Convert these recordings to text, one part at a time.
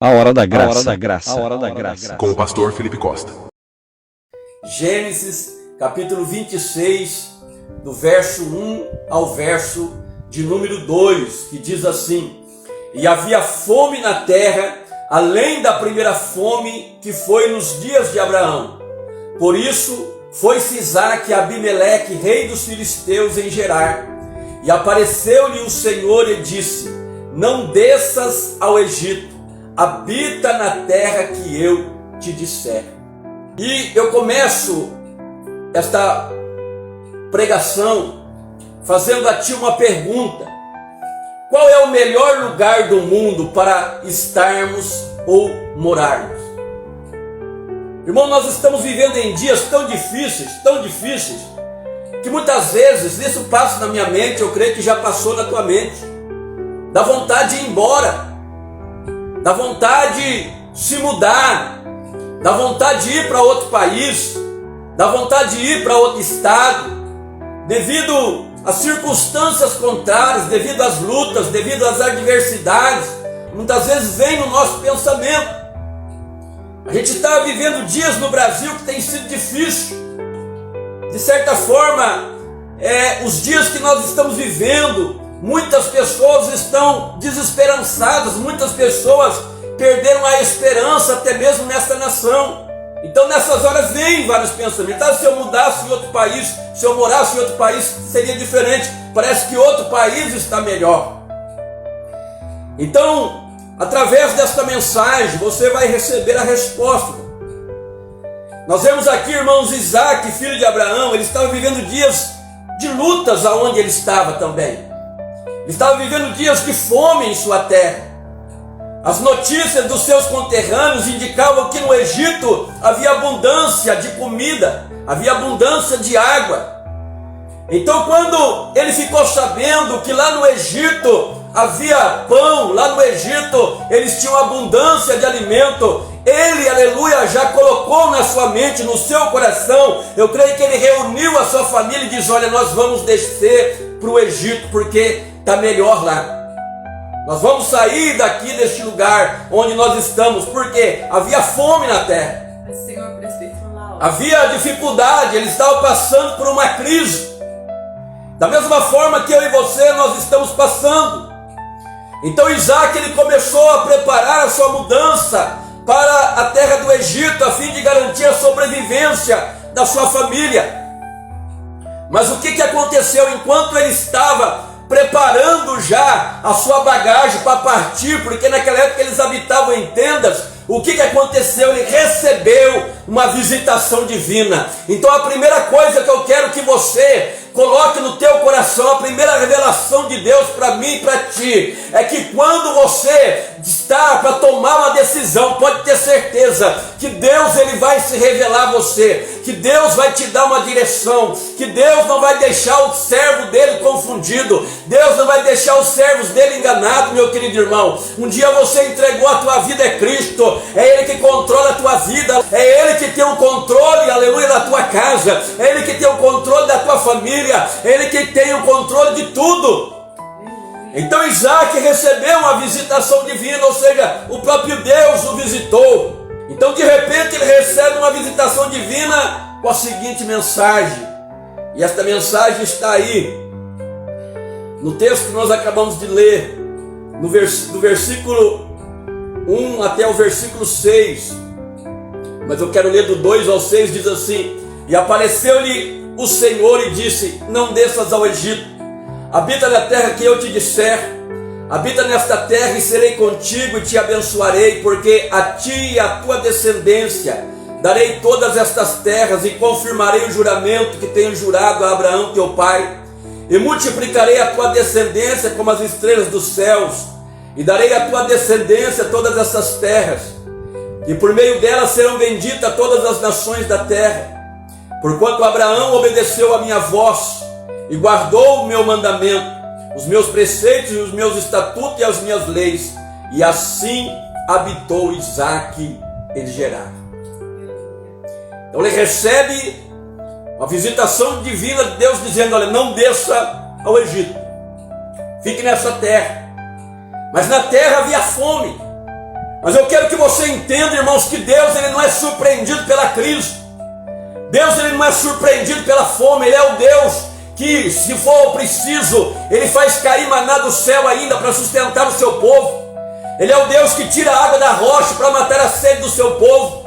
A hora da graça. A hora da graça. A hora da graça. Com o pastor Felipe Costa. Gênesis, capítulo 26, do verso 1 ao verso de número 2, que diz assim: E havia fome na terra, além da primeira fome que foi nos dias de Abraão. Por isso foi-se Isaque a Abimeleque, rei dos filisteus, em Gerar. E apareceu-lhe o Senhor e disse: Não desças ao Egito, habita na terra que eu te disser. E eu começo esta pregação fazendo a ti uma pergunta: qual é o melhor lugar do mundo para estarmos ou morarmos? Irmão, nós estamos vivendo em dias tão difíceis, que muitas vezes isso passa na minha mente, eu creio que já passou na tua mente. Dá vontade de ir embora, dá vontade de se mudar, dá vontade de ir para outro país, dá vontade de ir para outro estado, devido às circunstâncias contrárias, devido às lutas, devido às adversidades, muitas vezes vem no nosso pensamento. A gente está vivendo dias no Brasil que tem sido difícil. De certa forma, os dias que nós estamos vivendo, muitas pessoas estão desesperançadas, muitas pessoas perderam a esperança até mesmo nesta nação. Então nessas horas vem vários pensamentos: se eu mudasse em outro país, se eu morasse em outro país, seria diferente. Parece que outro país está melhor. Então, através desta mensagem, você vai receber a resposta. Nós vemos aqui, irmãos, Isaque, filho de Abraão, ele estava vivendo dias de lutas aonde ele estava também. Ele estava vivendo dias de fome em sua terra. As notícias dos seus conterrâneos indicavam que no Egito havia abundância de comida, havia abundância de água. Então, quando ele ficou sabendo que lá no Egito havia pão, lá no Egito eles tinham abundância de alimento, ele, aleluia, já colocou na sua mente, no seu coração, eu creio que ele reuniu a sua família e diz: olha, nós vamos descer para o Egito porque está melhor lá. Nós vamos sair daqui deste lugar onde nós estamos, porque havia fome na terra. Havia dificuldade, ele estava passando por uma crise. Da mesma forma que eu e você, nós estamos passando. Então Isaque, ele começou a preparar a sua mudança para a terra do Egito, a fim de garantir a sobrevivência da sua família. Mas o que aconteceu enquanto ele estava preparando já a sua bagagem para partir, porque naquela época eles habitavam em tendas? O que aconteceu? Ele recebeu uma visitação divina. Então a primeira coisa que eu quero que você coloque no teu coração, a primeira revelação de Deus para mim e para ti, é que quando você está para tomar uma decisão, pode ter certeza que Deus, ele vai se revelar a você, que Deus vai te dar uma direção, que Deus não vai deixar o servo dele confundido, Deus não vai deixar os servos dele enganados, meu querido irmão. Um dia você entregou a tua vida a Cristo, é Ele que controla a tua vida, é Ele que tem o controle, aleluia, da tua casa, é Ele que tem o controle da tua família, é Ele que tem o controle de tudo. Então Isaque recebeu uma visitação divina, ou seja, o próprio Deus o visitou. Então de repente ele recebe uma visitação divina com a seguinte mensagem, e esta mensagem está aí no texto que nós acabamos de ler, do versículo 1 até o versículo 6, mas eu quero ler do 2 ao 6, diz assim: E apareceu-lhe o Senhor e disse: Não desças ao Egito, habita na terra que eu te disser, habita nesta terra e serei contigo e te abençoarei, porque a ti e a tua descendência darei todas estas terras e confirmarei o juramento que tenho jurado a Abraão teu pai, e multiplicarei a tua descendência como as estrelas dos céus, e darei à tua descendência todas essas terras, e por meio delas serão benditas todas as nações da terra, porquanto Abraão obedeceu a minha voz e guardou o meu mandamento, os meus preceitos e os meus estatutos e as minhas leis, e assim habitou Isaque em Gerar. Então ele recebe uma visitação divina de Deus dizendo: olha, não desça ao Egito, fique nessa terra. Mas na terra havia fome, Mas eu quero que você entenda, irmãos, que Deus ele não é surpreendido pela crise. Deus ele não é surpreendido pela fome. Ele é o Deus que, se for preciso, ele faz cair maná do céu ainda para sustentar o seu povo. Ele é o Deus que tira a água da rocha para matar a sede do seu povo.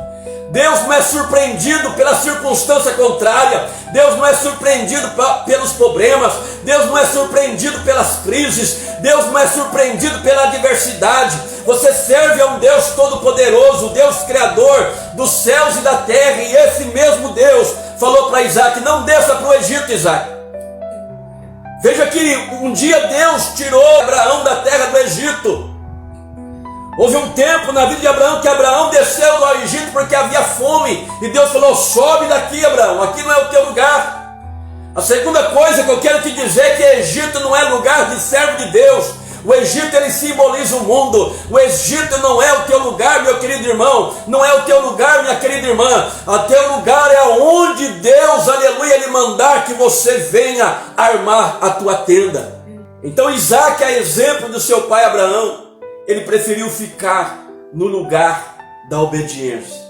Deus não é surpreendido pela circunstância contrária. Deus não é surpreendido pelos problemas. Deus não é surpreendido pelas crises. Deus não é surpreendido pela adversidade. Você serve a um Deus todo-poderoso, o Deus criador dos céus e da terra. E esse mesmo Deus falou para Isaac: não desça para o Egito, Isaac. Veja que um dia Deus tirou Abraão da terra do Egito. Houve um tempo na vida de Abraão que Abraão desceu do Egito porque havia fome. E Deus falou: sobe daqui, Abraão, aqui não é o teu lugar. A segunda coisa que eu quero te dizer é que Egito não é lugar de servo de Deus. O Egito ele simboliza o mundo. O Egito não é o teu lugar, meu querido irmão. Não é o teu lugar, minha querida irmã. O teu lugar é onde Deus, aleluia, ele mandar que você venha armar a tua tenda. Então Isaac, a exemplo do seu pai Abraão, ele preferiu ficar no lugar da obediência.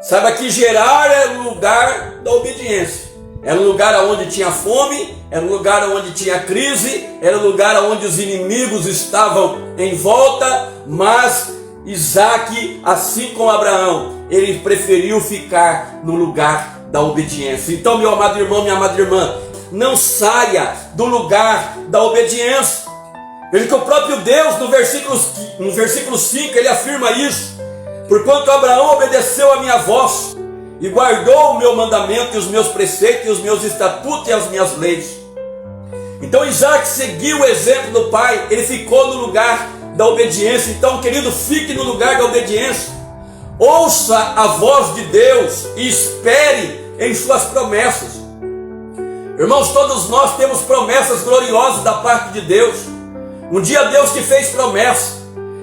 Saiba que Gerar era o lugar da obediência. Era um lugar onde tinha fome, era um lugar onde tinha crise, era um lugar onde os inimigos estavam em volta, mas Isaac, assim como Abraão, ele preferiu ficar no lugar da obediência. Então, meu amado irmão, minha amada irmã, não saia do lugar da obediência. Veja que o próprio Deus, no versículo 5, ele afirma isso: porquanto Abraão obedeceu a minha voz, e guardou o meu mandamento, e os meus preceitos, e os meus estatutos, e as minhas leis. Então Isaac seguiu o exemplo do pai, ele ficou no lugar da obediência. Então, querido, fique no lugar da obediência. Ouça a voz de Deus e espere em suas promessas. Irmãos, todos nós temos promessas gloriosas da parte de Deus. Um dia Deus te fez promessa.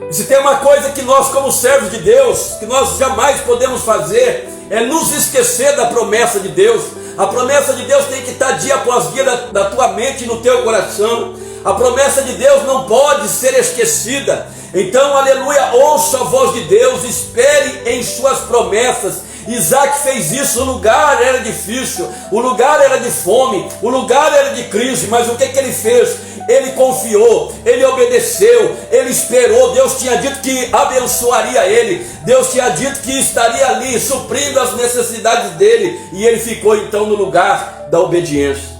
E se tem uma coisa que nós, como servos de Deus, que nós jamais podemos fazer, é nos esquecer da promessa de Deus. A promessa de Deus tem que estar dia após dia da tua mente e no teu coração. A promessa de Deus não pode ser esquecida. Então, aleluia, ouça a voz de Deus, espere em suas promessas. Isaac fez isso. O lugar era difícil, o lugar era de fome, o lugar era de crise, mas o que ele fez? Ele confiou, ele obedeceu, ele esperou. Deus tinha dito que abençoaria ele, Deus tinha dito que estaria ali suprindo as necessidades dele, e ele ficou então no lugar da obediência.